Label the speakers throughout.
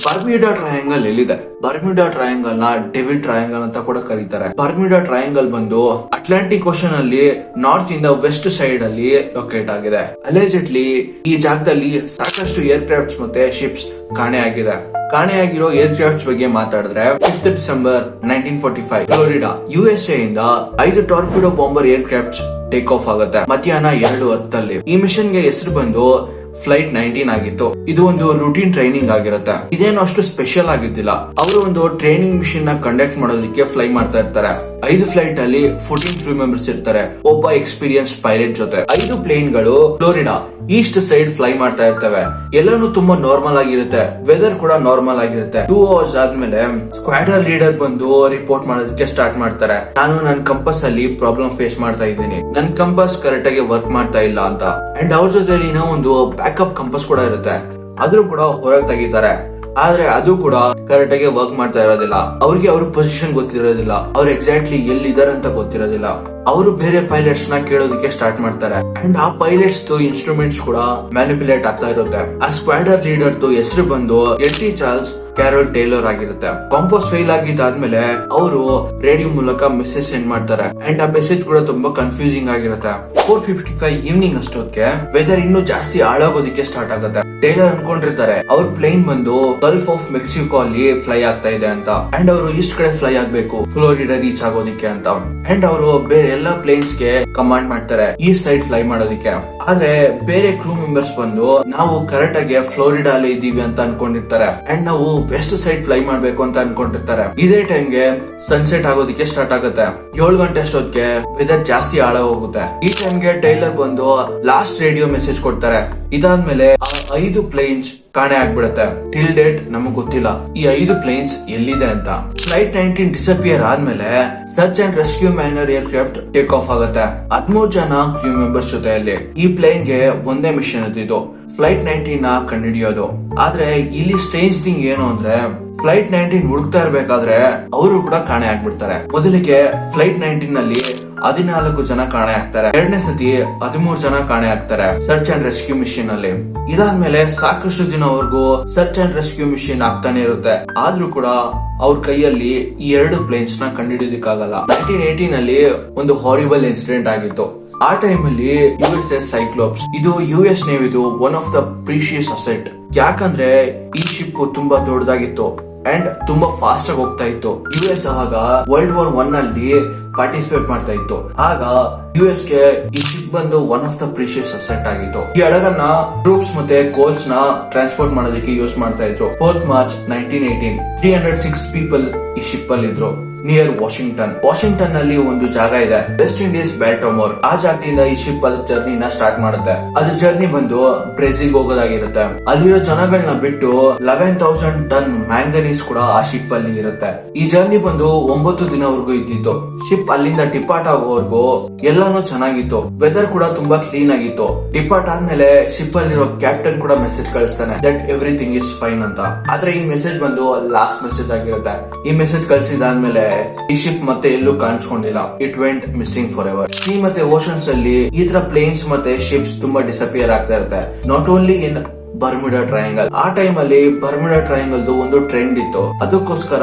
Speaker 1: ಬರ್ಮ್ಯೂಡಾ triangle ಎಲ್ಲಿದೆ? ಬರ್ಮ್ಯೂಡಾ triangle ನ devil triangle ಅಂತ ಕೂಡ ಕರೀತಾರೆ. ಬರ್ಮ್ಯೂಡಾ ಟ್ರಯಾಂಗಲ್ ಬಂದು ಅಟ್ಲಾಂಟಿಕ್ ಓಷನ್ ಅಲ್ಲಿ ನಾರ್ತ್ ಇಂದ ವೆಸ್ಟ್ ಸೈಡ್ ಅಲ್ಲಿ ಲೊಕೇಟ್ ಆಗಿದೆ. ಅಲೆಜೆಡ್ಲಿ ಈ ಜಾಗದಲ್ಲಿ ಸಾಕಷ್ಟು ಏರ್ ಕ್ರಾಫ್ಟ್ಸ್ ಮತ್ತೆ ಶಿಪ್ಸ್ ಕಾಣೆಯಾಗಿದೆ. ಕಾಣೆಯಾಗಿರೋ ಏರ್ ಕ್ರಾಫ್ಟ್ಸ್ ಬಗ್ಗೆ ಮಾತಾಡಿದ್ರೆ 5th ಡಿಸೆಂಬರ್ 1945 ಫ್ಲೋರಿಡಾ USA ಇಂದ 5 ಟಾರ್ಪಿಡೋ bomber air crafts take off ಆಗುತ್ತೆ ಮಧ್ಯಾಹ್ನ 2:10. ಈ ಮಿಷನ್ ಗೆ ಹೆಸರು ಬಂದು ಫ್ಲೈಟ್ 19 ಆಗಿತ್ತು. ಇದು ಒಂದು ರೂಟೀನ್ ಟ್ರೈನಿಂಗ್ ಆಗಿರುತ್ತೆ. ಇದೇನು ಅಷ್ಟು ಸ್ಪೆಷಲ್ ಆಗಿದ್ದಿಲ್ಲ. ಅವರು ಒಂದು ಟ್ರೈನಿಂಗ್ ಮಿಷನ್ ನ ಕಂಡಕ್ಟ್ ಮಾಡೋದಕ್ಕೆ ಫ್ಲೈ ಮಾಡ್ತಾ ಇರ್ತಾರೆ. 5 ಫ್ಲೈಟ್ ಅಲ್ಲಿ 14 ಕ್ರೂ ಮೆಂಬರ್ಸ್ ಇರ್ತಾರೆ, ಒಬ್ಬ ಎಕ್ಸ್ಪೀರಿಯನ್ಸ್ ಪೈಲಟ್ ಜೊತೆ. 5 ಪ್ಲೇನ್ ಗಳು ಫ್ಲೋರಿಡಾ ಈಸ್ಟ್ ಸೈಡ್ ಫ್ಲೈ ಮಾಡ್ತಾ ಇರ್ತವೆ. ಎಲ್ಲಾನು ತುಂಬಾ ನಾರ್ಮಲ್ ಆಗಿರುತ್ತೆ, ವೆದರ್ ಕೂಡ ನಾರ್ಮಲ್ ಆಗಿರುತ್ತೆ. 2 ಅವರ್ಸ್ ಆದ್ಮೇಲೆ ಸ್ಕ್ವಾಡ್ರನ್ ಲೀಡರ್ ಬಂದು ರಿಪೋರ್ಟ್ ಮಾಡೋದಕ್ಕೆ ಸ್ಟಾರ್ಟ್ ಮಾಡ್ತಾರೆ. ನಾನು ನನ್ನ ಕಂಪಸ್ ಅಲ್ಲಿ ಪ್ರಾಬ್ಲಮ್ ಫೇಸ್ ಮಾಡ್ತಾ ಇದ್ದೀನಿ, ನನ್ನ ಕಂಪಸ್ ಕರೆಕ್ಟ್ ಆಗಿ ವರ್ಕ್ ಮಾಡ್ತಾ ಇಲ್ಲ ಅಂತ. ಅಂಡ್ ಅವ್ರ ಜೊತೆ ಒಂದು ಬ್ಯಾಕಪ್ ಕಂಪಸ್ ಕೂಡ ಇರುತ್ತೆ, ಆದ್ರೂ ಕೂಡ ಹೊರಗೆ ತೆಗಿತಾರೆ. ಆದ್ರೆ ಅದು ಕೂಡ ಕರೆಕ್ಟ್ ಆಗಿ ವರ್ಕ್ ಮಾಡ್ತಾ ಇರೋದಿಲ್ಲ. ಅವ್ರಿಗೆ ಅವ್ರ ಪೊಸಿಷನ್ ಗೊತ್ತಿರೋದಿಲ್ಲ, ಅವ್ರು ಎಕ್ಸಾಕ್ಟ್ಲಿ ಎಲ್ಲಿದ್ದಾರೆ ಅಂತ ಗೊತ್ತಿರೋದಿಲ್ಲ. ಅವರು ಬೇರೆ ಪೈಲಟ್ಸ್ ನ ಕೇಳೋದಕ್ಕೆ ಸ್ಟಾರ್ಟ್ ಮಾಡ್ತಾರೆ. ಅಂಡ್ ಆ ಪೈಲಟ್ಸ್ ಇನ್ಸ್ಟ್ರೂಮೆಂಟ್ಸ್ ಕೂಡ ಮ್ಯಾನಿಪುಲೇಟ್ ಆಗ್ತಾ ಇರುತ್ತೆ. ಆ ಸ್ಕ್ವಾಡರ್ ಲೀಡರ್ ಎಲ್ಟಿ ಬಂದು ಚಾರ್ಲ್ಸ್ ಕ್ಯಾರೋಲ್ ಟೇಲರ್ ಆಗಿರುತ್ತೆ. ಕಾಂಪೋಸ್ ಫೇಲ್ ಆಗಿದ್ದಾದ್ಮೇಲೆ ಅವರು ರೇಡಿಯೋ ಮೂಲಕ ಮೆಸೇಜ್ ಸೆಂಡ್ ಮಾಡ್ತಾರೆ. ಅಂಡ್ ಆ ಮೆಸೇಜ್ ಕೂಡ ತುಂಬಾ ಕನ್ಫ್ಯೂಸಿಂಗ್ ಆಗಿರುತ್ತೆ. 4:55 ಈವ್ನಿಂಗ್ ಅಷ್ಟೊತ್ತಿಗೆ ವೆದರ್ ಇನ್ನೂ ಜಾಸ್ತಿ ಹಾಳಾಗೋದಕ್ಕೆ ಸ್ಟಾರ್ಟ್ ಆಗುತ್ತೆ. ಟೇಲರ್ ಅನ್ಕೊಂಡಿರ್ತಾರೆ ಅವ್ರ ಪ್ಲೇನ್ ಬಂದು ಗಲ್ಫ್ ಆಫ್ ಮೆಕ್ಸಿಕೋ ಅಲ್ಲಿ ಫ್ಲೈ ಆಗ್ತಾ ಇದೆ ಅಂತ. ಅಂಡ್ ಅವರು ಈಸ್ಟ್ ಕಡೆ ಫ್ಲೈ ಆಗ್ಬೇಕು ಫ್ಲೋರಿಡಾ ರೀಚ್ ಆಗೋದಿಕ್ಕೆ ಅಂತ. ಅಂಡ್ ಅವರು ಬೇರೆ ಎಲ್ಲಾ ಪ್ಲೇನ್ಸ್ ಗೆ ಕಮಾಂಡ್ ಮಾಡ್ತಾರೆ ಈಸ್ಟ್ ಸೈಡ್ ಫ್ಲೈ ಮಾಡೋದಕ್ಕೆ. ಆದ್ರೆ ಬೇರೆ ಕ್ರೂ ಮೆಂಬರ್ಸ್ ಬಂದು ನಾವು ಕರೆಕ್ಟ್ ಆಗಿ ಫ್ಲೋರಿಡಾ ಅಲ್ಲಿ ಇದೀವಿ ಅಂತ ಅನ್ಕೊಂಡಿರ್ತಾರೆ. ಅಂಡ್ ನಾವು ವೆಸ್ಟ್ ಸೈಡ್ ಫ್ಲೈ ಮಾಡ್ಬೇಕು ಅಂತ ಅನ್ಕೊಂಡಿರ್ತಾರೆ. ಇದೇ ಟೈಮ್ಗೆ ಸನ್ಸೆಟ್ ಆಗೋದಕ್ಕೆ ಸ್ಟಾರ್ಟ್ ಆಗುತ್ತೆ. 7 ಗಂಟೆ ಅಷ್ಟೊತ್ತಿಗೆ ವೆದರ್ ಜಾಸ್ತಿ ಆಳ ಹೋಗುತ್ತೆ. ಈ ಟೈಮ್ಗೆ ಟೈಲರ್ ಬಂದು ಲಾಸ್ಟ್ ರೇಡಿಯೋ ಮೆಸೇಜ್ ಕೊಡ್ತಾರೆ. ಇದಾದ್ಮೇಲೆ 5 ಪ್ಲೇನ್ಸ್ ಕಾಣೆ ಆಗ್ಬಿಡುತ್ತೆ. ಟಿಲ್ ಡೇಟ್ ನಮಗ್ ಗೊತ್ತಿಲ್ಲ ಈ 5 ಪ್ಲೇನ್ಸ್ ಎಲ್ಲಿದೆ ಅಂತ. ಫ್ಲೈಟ್ 19 ಡಿಸಪಿಯರ್ ಆದ್ಮೇಲೆ search and rescue manner air craft take off ಆಗುತ್ತೆ. 13 ಜನ ಕ್ರೂ ಮೆಂಬರ್ಸ್ ಜೊತೆಯಲ್ಲಿ. ಈ ಪ್ಲೇನ್ ಗೆ ಒಂದೇ ಮಿಷನ್ ಇದ್ದಿದ್ದು, ಫ್ಲೈಟ್ 19 ನ ಕಂಡುಹಿಡಿಯೋದು. ಆದ್ರೆ ಇಲ್ಲಿ ಸ್ಟ್ರೇಂಜ್ ಥಿಂಗ್ ಏನು ಅಂದ್ರೆ ಫ್ಲೈಟ್ 19 ಹುಡುಕ್ತಾ ಇರ್ಬೇಕಾದ್ರೆ ಅವರು ಕೂಡ ಕಾಣೆ ಆಗ್ಬಿಡ್ತಾರೆ. ಮೊದಲಿಗೆ ಫ್ಲೈಟ್ 19 ನಲ್ಲಿ 14 ಜನ ಕಾಣೆ ಆಗ್ತಾರೆ. ಎರಡನೇ ಸತಿ 13 ಜನ ಕಾಣೆ ಆಗ್ತಾರೆ ಸರ್ಚ್ ಅಂಡ್ ರೆಸ್ಕ್ಯೂ ಮಿಷನ್ ಅಲ್ಲಿ. ಇದಾದ್ಮೇಲೆ ಸಾಕಷ್ಟು ದಿನವರೆಗೂ ಸರ್ಚ್ ಅಂಡ್ ರೆಸ್ಕ್ಯೂ ಮಿಷನ್ ಆಗ್ತಾನೆ ಇರುತ್ತೆ. ಆದ್ರೂ ಕೂಡ ಅವ್ರ ಕೈಯಲ್ಲಿ ಈ 2 ಪ್ಲೇನ್ಸ್ ನ ಕಂಡುಹಿಡಿಯೋದಕ್ಕಾಗಲ್ಲ. 1918 ನಲ್ಲಿ ಒಂದು ಹಾರಿಬಲ್ ಇನ್ಸಿಡೆಂಟ್ ಆಗಿತ್ತು. ಆ ಟೈಮ್ ಅಲ್ಲಿ USS ಸೈಕ್ಲೋಪ್ಸ್ ಇದು US ನೇವಿದು one of the precious asset. ಯಾಕಂದ್ರೆ ಈ ಶಿಪ್ ತುಂಬಾ ದೊಡ್ಡದಾಗಿತ್ತು ಅಂಡ್ ತುಂಬಾ ಫಾಸ್ಟ್ ಆಗಿ ಹೋಗ್ತಾ ಇತ್ತು. US ಆಗ ವರ್ಲ್ಡ್ ವಾರ್ 1 ಅಲ್ಲಿ ಪಾರ್ಟಿಸಿಪೇಟ್ ಮಾಡ್ತಾ ಇತ್ತು. ಆಗ US ಗೆ ಈ ಶಿಪ್ ಬಂದು one of the precious asset ಆಗಿತ್ತು. ಈ ಹಡಗನ್ನ ಟ್ರೂಪ್ಸ್ ಮತ್ತೆ ಕೋಲ್ಸ್ ನ ಟ್ರಾನ್ಸ್ಪೋರ್ಟ್ ಮಾಡೋದಕ್ಕೆ ಯೂಸ್ ಮಾಡ್ತಾ ಇದ್ರು. 4th ಮಾರ್ಚ್ 1918 306 ಪೀಪಲ್ ಈ ಶಿಪ್ ಅಲ್ಲಿ ಇದ್ರು. ನಿಯರ್ ವಾಷಿಂಗ್ಟನ್ ನಲ್ಲಿ ಒಂದು ಜಾಗ ಇದೆ, ವೆಸ್ಟ್ ಇಂಡೀಸ್ ಬ್ಯಾಲ್ಟಮೋರ್. ಆ ಜಾಗದಿಂದ ಈ ಶಿಪ್ ಅಲ್ಲಿ ಜರ್ನಿನ ಸ್ಟಾರ್ಟ್ ಮಾಡುತ್ತೆ. ಅದು ಜರ್ನಿ ಬಂದು ಬ್ರೆಜಿಲ್ ಹೋಗೋದಾಗಿರುತ್ತೆ. ಅಲ್ಲಿರೋ ಜನಗಳನ್ನ ಬಿಟ್ಟು 11,000 ಟನ್ ಮ್ಯಾಂಗನೀಸ್ ಕೂಡ ಆ ಶಿಪ್ ಅಲ್ಲಿ ಇರುತ್ತೆ. ಈ ಜರ್ನಿ ಬಂದು 9 ದಿನವರೆಗೂ ಇದ್ದಿತ್ತು. ಶಿಪ್ ಅಲ್ಲಿಂದ ಡಿಪಾರ್ಟ್ ಆಗೋವರೆಗೂ ಎಲ್ಲಾನು ಚೆನ್ನಾಗಿತ್ತು. ವೆದರ್ ಕೂಡ ತುಂಬಾ ಕ್ಲೀನ್ ಆಗಿತ್ತು. ಡಿಪಾರ್ಟ್ ಆದ್ಮೇಲೆ ಶಿಪ್ ಅಲ್ಲಿರೋ ಕ್ಯಾಪ್ಟನ್ ಕೂಡ ಮೆಸೇಜ್ ಕಳಿಸ್ತಾನೆ ದಟ್ ಎವ್ರಿಥಿಂಗ್ ಇಸ್ ಫೈನ್ ಅಂತ. ಆದ್ರೆ ಈ ಮೆಸೇಜ್ ಬಂದು ಲಾಸ್ಟ್ ಮೆಸೇಜ್ ಆಗಿರುತ್ತೆ. ಈ ಮೆಸೇಜ್ ಕಳಿಸಿದಾದ್ಮೇಲೆ ಈ ಶಿಪ್ ಮತ್ತೆ ಎಲ್ಲೂ ಕಾಣಿಸ್ಕೊಂಡಿಲ್ಲ. It went missing forever. Sea ಮತ್ತೆ ಓಷನ್ಸ್ ಅಲ್ಲಿ ಈ ತರ ಪ್ಲೇನ್ಸ್ ಮತ್ತೆ ಶಿಪ್ಸ್ ತುಂಬಾ ಡಿಸಪಿಯರ್ ಆಗ್ತಾ ಇರುತ್ತೆ. Not only in Bermuda Triangle. ಆ ಟೈಮ್ ಅಲ್ಲಿ ಬರ್ಮ್ಯೂಡಾ ಟ್ರಯಾಂಗಲ್ ಒಂದು ಟ್ರೆಂಡ್ ಇತ್ತು. ಅದಕ್ಕೋಸ್ಕರ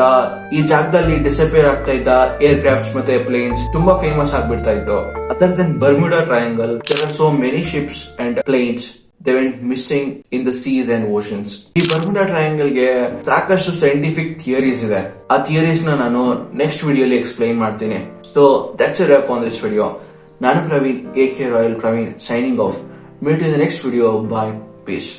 Speaker 1: ಈ ಜಾಗದಲ್ಲಿ ಡಿಸಪಿಯರ್ ಆಗ್ತಾ ಇದ್ದ ಏರ್ ಕ್ರಾಫ್ಟ್ಸ್ ಮತ್ತೆ ಪ್ಲೇನ್ಸ್ ತುಂಬಾ ಫೇಮಸ್ ಆಗ್ಬಿಡ್ತಾ ಇತ್ತು. Other than Bermuda triangle there are so many ships and planes they went missing in the seas and oceans. ಈ ಬರ್ಮುಡಾ ಟ್ರಯಾಂಗಲ್ ಗೆ ಸಾಕಷ್ಟು ಸೈಂಟಿಫಿಕ್ ಥಿಯರೀಸ್ ಇದೆ. ಆ ಥಿಯರೀಸ್ ನಾನು ನೆಕ್ಸ್ಟ್ ವಿಡಿಯೋಲಿ ಎಕ್ಸ್ಪ್ಲೈನ್ ಮಾಡ್ತೀನಿ. So that's a wrap on this video. ನಾನು Praveen AK Royal Praveen signing off. Meet you in the next video. Bye. Peace.